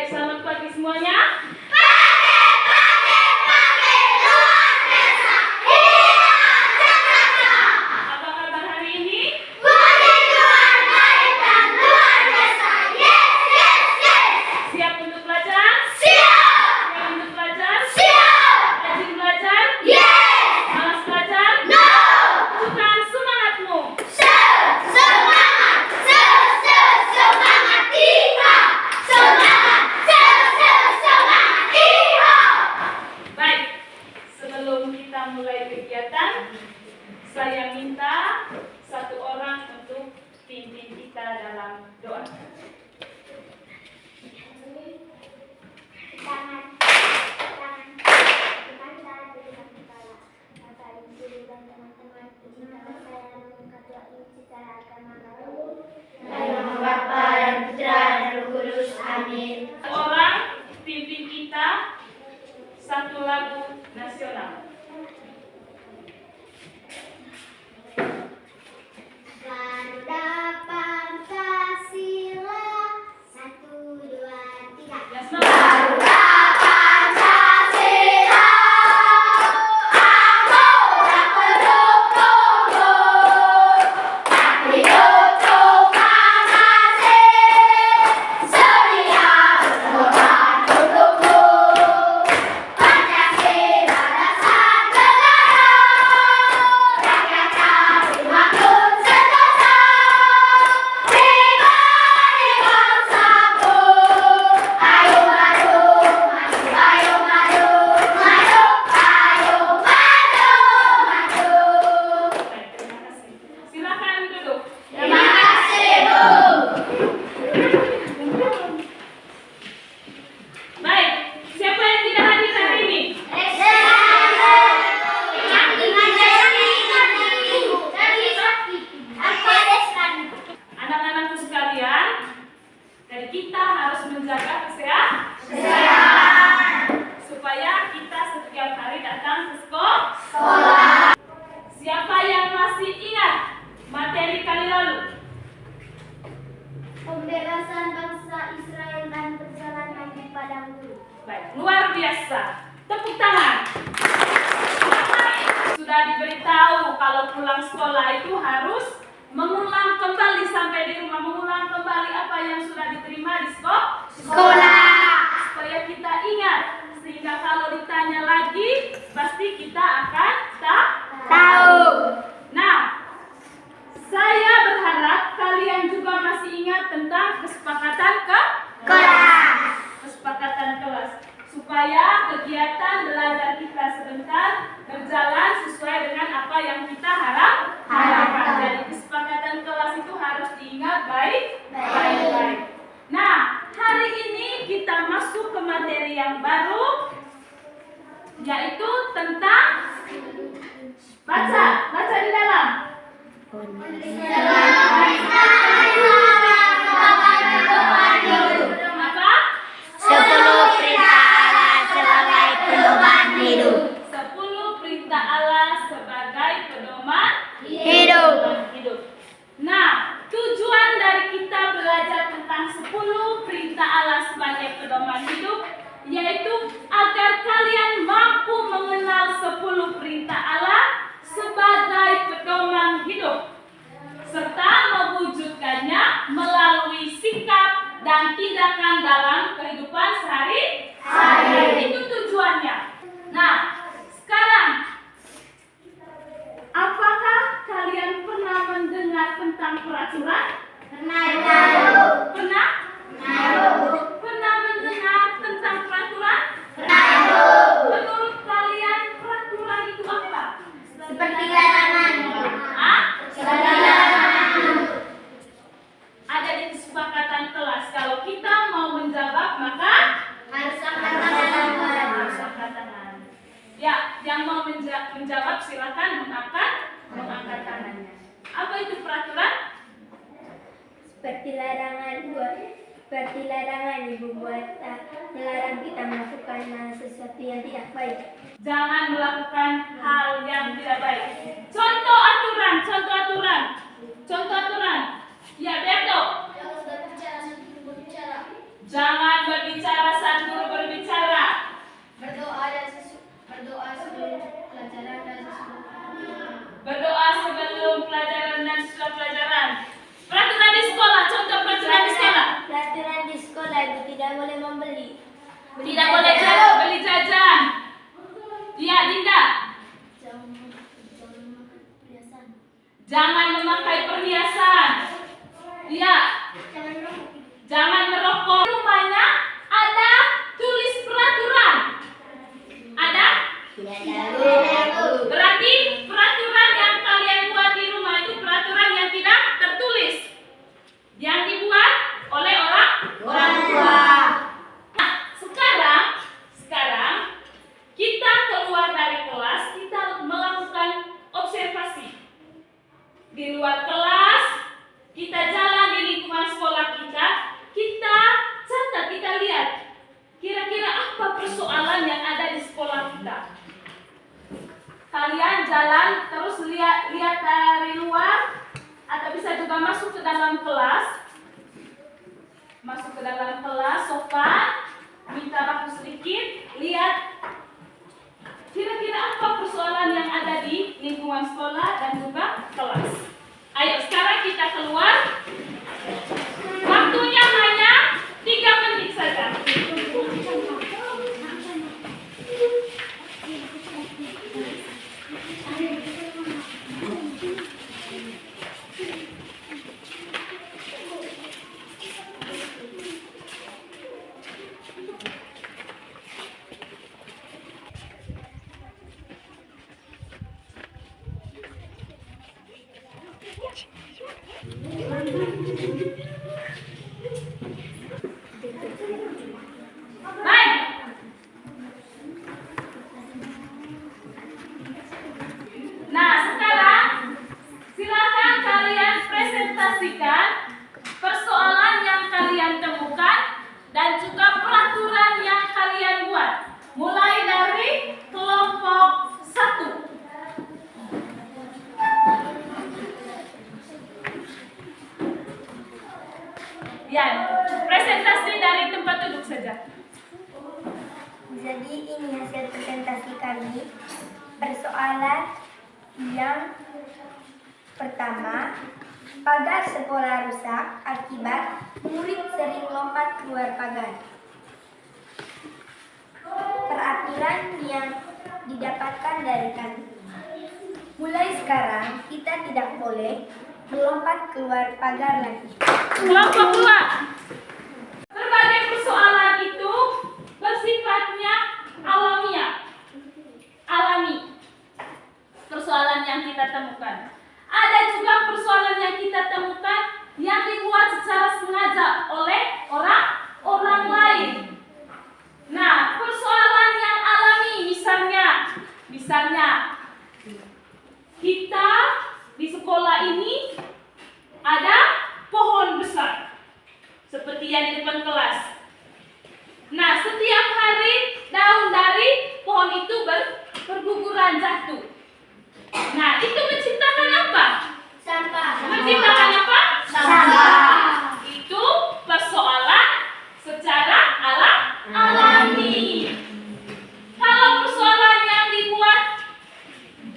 Baik, selamat pagi semuanya. Apa kabar hari ini? Siap untuk belajar? Siap untuk belajar? Rajin belajar? Malas belajar? Tunjukkan semangatmu. Baik, sebelum kita mulai kegiatan, saya minta satu orang untuk pimpin kita dalam doa. Bapa dan Putra dan Roh Kudus. Amin. Orang pimpin kita satu lagu nasional. Garuda Pancasila, 1, 2, 3. Ya, semangat. Silakan duduk. Baik, siapa yang tidak hadir hari ini? Anak-anakku sekalian, dari kita harus menjaga kesehatan supaya kita setiap hari datang ke sekolah. Siapa yang masih ingat materi kali lalu? Pembebasan bangsa Israel dan perjalanan di padang gurun. Baik, luar biasa. Tepuk tangan. Sudah diberitahu kalau pulang sekolah itu harus mengulang kembali sampai di rumah, mengulang kembali apa yang sudah diterima di sekolah. Supaya kita ingat, sehingga kalau ditanya lagi, pasti kita akan tahu. Nah, saya berharap kalian juga masih ingat tentang kesepakatan kelas, supaya kegiatan belajar kita sebentar berjalan sesuai dengan apa yang kita harapkan. Jadi kesepakatan kelas itu harus diingat baik-baik. Nah, hari ini kita masuk ke materi yang baru, yaitu tentang baca di dalam. Apa? 10 perintah Allah sebagai pedoman hidup. 10 perintah Allah sebagai pedoman Hidup. Nah, tujuan dari kita belajar tentang 10 perintah Allah sebagai pedoman hidup yaitu agar kalian mampu mengenal 10 perintah Allah sebagai pedoman hidup serta mewujudkannya melalui sikap dan tindakan dalam kehidupan sehari-hari. Itu tujuannya. Nah, sekarang apakah kalian pernah mendengar tentang peraturan? Pernah? Pernah mendengar tentang peraturan? Menurut kalian peraturan itu apa? Seperti larangan. Hah? Ada di kesepakatan kelas. Kalau kita mau menjawab maka Harus angkat tangan. harus angkat tangan. Ya, yang mau menjawab silakan mengangkat tangannya. Apa itu peraturan? Seperti larangan ibu buat melarang kita melakukan sesuatu yang tidak baik. Jangan melakukan hal yang tidak baik. Contoh aturan. Ya, Beto. Jangan berbicara boleh membeli. Tidak boleh beli jajan. Iya, Dinda. Jangan memakai perhiasan. Iya. Jangan merokok. Rumahnya ada tulis peraturan. Ada? Berarti peraturan yang kalian buat di rumah itu peraturan yang tidak tertulis, yang dibuat oleh orang tua. Nah, sekarang kita keluar dari kelas, kita melakukan observasi. Di luar kelas, kita jalan di lingkungan sekolah kita catat, kita lihat kira-kira apa persoalan yang ada di sekolah kita. Kalian jalan terus lihat dari luar, atau bisa juga masuk ke dalam kelas. Masuk ke dalam kelas, sofa, minta waktu sedikit, lihat kira-kira apa persoalan yang ada di lingkungan sekolah dan juga kelas. Ayo sekarang kita keluar. Waktunya hanya 3 menit saja. Baik. Nah, sekarang silakan kalian presentasikan persoalan yang kalian temukan dan juga peraturan yang kalian buat. Mulai dari kelompok 1. Ya, presentasi dari tempat duduk saja. Jadi ini hasil presentasi kami. Persoalan yang pertama, pagar sekolah rusak akibat murid sering lompat keluar pagar. Peraturan yang didapatkan dari kami. Mulai sekarang kita tidak boleh melompat keluar pagar lagi. Kelompok 2. Berbagai persoalan itu bersifatnya alami. Persoalan yang kita temukan. Ada juga persoalan yang kita temukan yang dibuat secara sengaja oleh orang lain. Nah, persoalan yang alami misalnya kita di sekolah ini ada pohon besar seperti yang di depan kelas. Nah, setiap hari daun dari pohon itu berguguran jatuh. Nah, itu menciptakan apa? Sampah. Menciptakan apa? Sampah. Itu persoalan secara alami. Kalau persoalan yang dibuat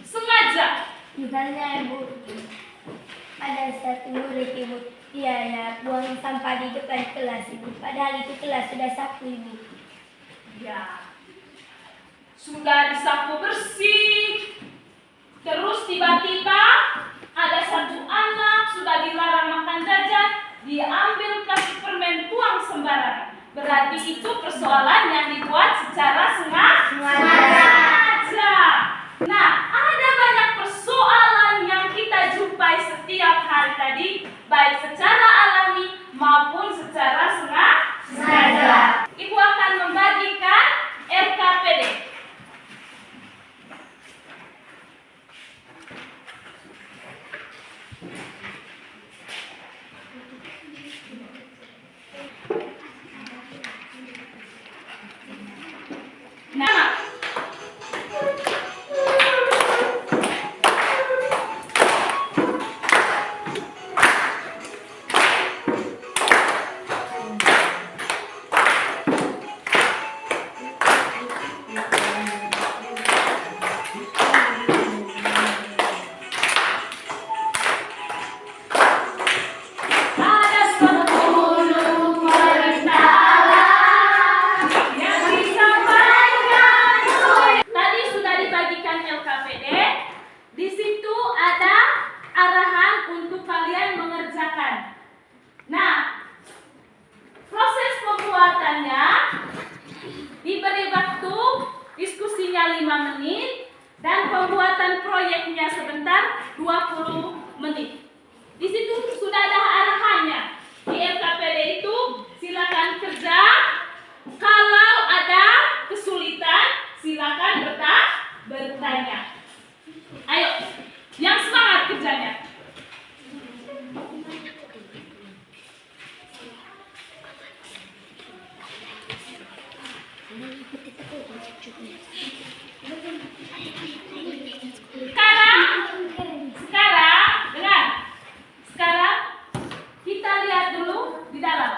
sengaja, Misalnya Ibu, ada satu murid Ibu, dia buang sampah di depan kelas Ibu. Padahal itu kelas sudah sapu Ibu. ya, sudah disapu bersih. Terus tiba-tiba ada satu anak sudah dilarang makan jajan, dia ambil plastik permen, buang sembarangan. Berarti itu persoalan yang dibuat secara sengaja. Nah, ada banyak persoalan yang kita jumpai setiap hari tadi, baik secara alami maupun secara sengaja. Ibu akan membagikan RKPD. Nah, ada 10 perintah Allah menit dan pembuatan proyeknya sebentar 20 menit. Di situ sudah ada arahannya. Di LKPD itu silakan kerja. Kalau ada kesulitan silakan bertanya. Ayo, yang semangat kerjanya. Sekarang, dengar. Sekarang kita lihat dulu di dalam.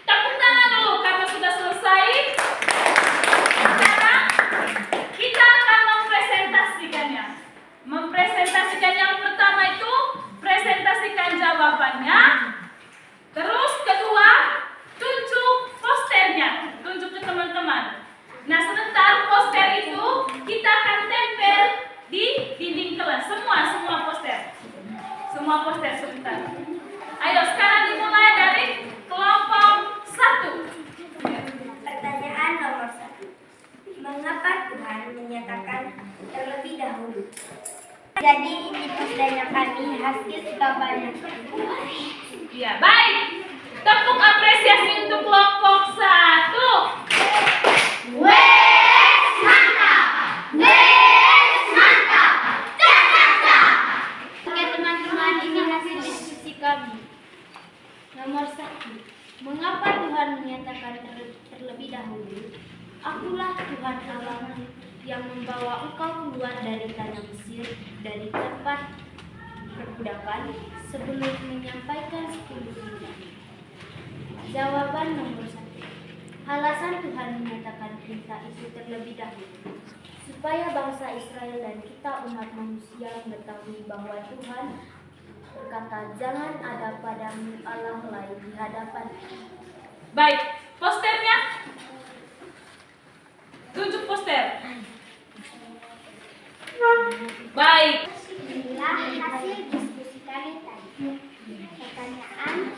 Tepuk tangan dulu karena sudah selesai. Sekarang kita akan mempresentasikannya. Mempresentasikan yang pertama itu presentasikan jawabannya. Terus kedua, tunjuk posternya, tunjuk ke teman-teman. Nah, sebentar poster itu kita akan tempel di dinding kelas. Semua poster. Semua poster sebentar. Ayo sekarang dimulai dari kelompok 1. Pertanyaan nomor 1. Mengapa Tuhan menyatakan terlebih dahulu? Jadi ini posternya kami, hasil sudah banyak. Ya, baik. Tepuk apresiasi untuk kelompok 1. Oke teman-teman, ini hasil diskusi kami. Nomor 1. Mengapa Tuhan menyatakan terlebih dahulu? Akulah Tuhan Allahmu yang membawa engkau keluar dari tanah Mesir, dari tempat perbudakan, sebelum menyampaikan 10 perintah. Jawaban nomor 1. Alasan Tuhan menyatakan perintah itu terlebih dahulu, supaya bangsa Israel dan kita umat manusia mengetahui bahwa Tuhan berkata, jangan ada padamu Allah lain di hadapan. Baik, posternya. Tunjuk poster. Baik. Inilah hasil diskusi kami tadi. Pertanyaan,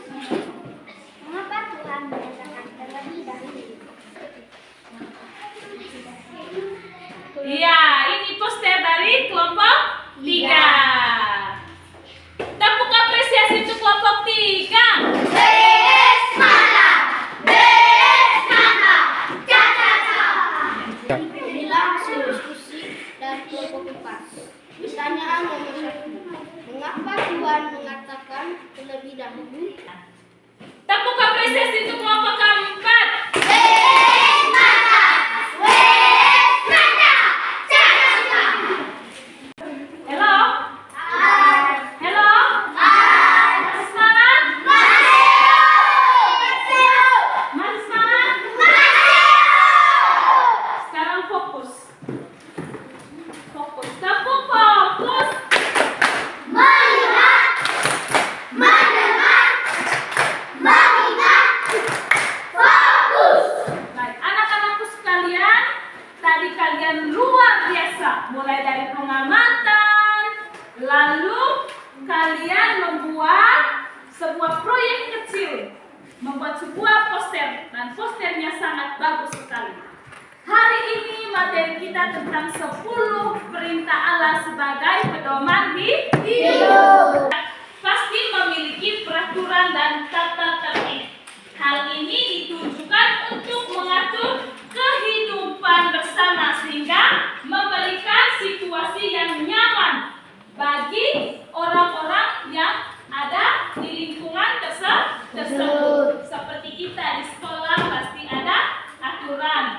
mengapa Tuhan menyatakan terlebih dahulu? Iya, ini poster dari kelompok 3. Tepuk apresiasi untuk kelompok 3. Inilah hasil diskusi dari kelompok 4. Pertanyaan nomor 1. Mengapa Tuhan mengatakan terlebih dahulu? Tepuk apresiasi untuk kelompok keempat. Halo. Halo. Masih semangat? Masih semangat? Sekarang fokus. Fokus. Tepuk fokus. Baik, anak-anakku sekalian, tadi kalian luar biasa. Mulai dari pengamatan, lalu kalian membuat sebuah proyek kecil, membuat sebuah poster, dan posternya sangat bagus sekali. Hari ini materi kita tentang 10 perintah Allah sebagai pedoman hidup. Pasti memiliki peraturan dan tata tertib. Hal ini ditujukan untuk mengatur kehidupan bersama sehingga memberikan situasi yang nyaman bagi orang-orang yang ada di lingkungan tersebut. Seperti kita di sekolah pasti ada aturan.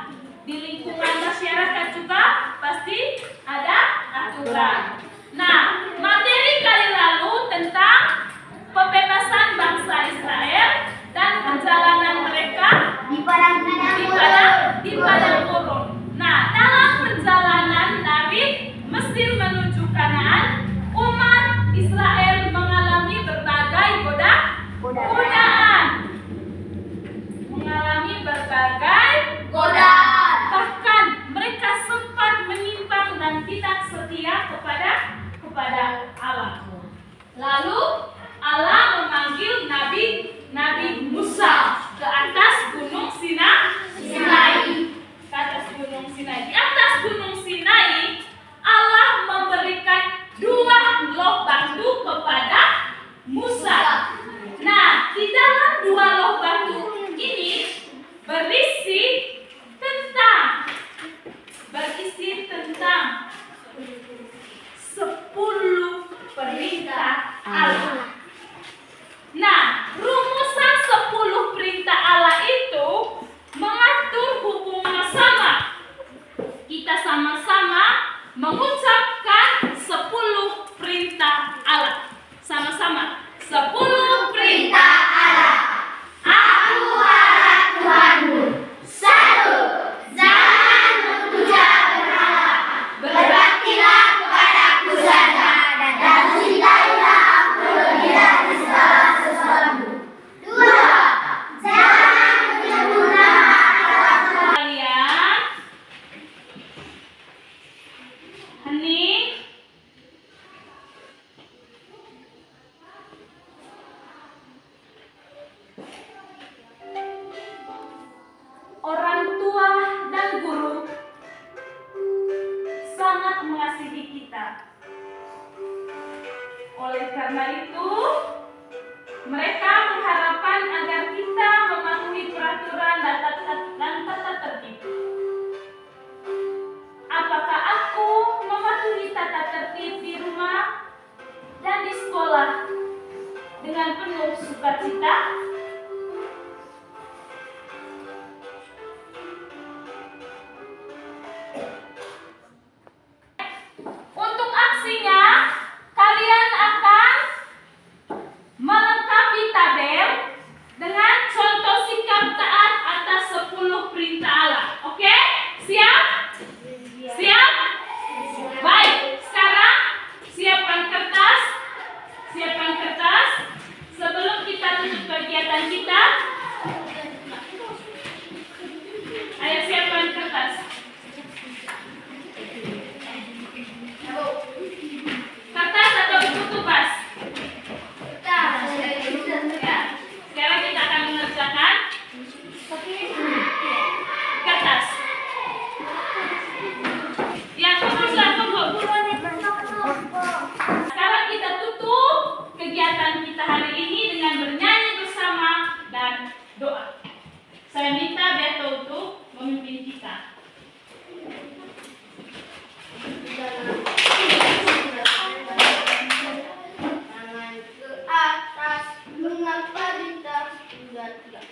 Karena itu, mereka mengharapkan agar kita mematuhi peraturan dan tata tertib. Apakah aku mematuhi tata tertib di rumah dan di sekolah dengan penuh sukacita? Untuk aksinya, kalian akan melengkapi tabel dengan contoh sikap taat atas 10 perintah Allah. Oke? Siap? Siap? Baik, sekarang siapkan kertas. Siapkan kertas. Sebelum kita tutup kegiatan kita, ayo siapkan kertas. Kertas atau buku tugas? Ya. Sekarang kita akan mengerjakan kertas. Ya, tunggu. Sekarang kita tutup kegiatan kita hari ini dengan bernyanyi bersama dan doa. Saya minta Beto untuk memimpin kita. Tangan ke atas, mengapa lintas sudah tidak.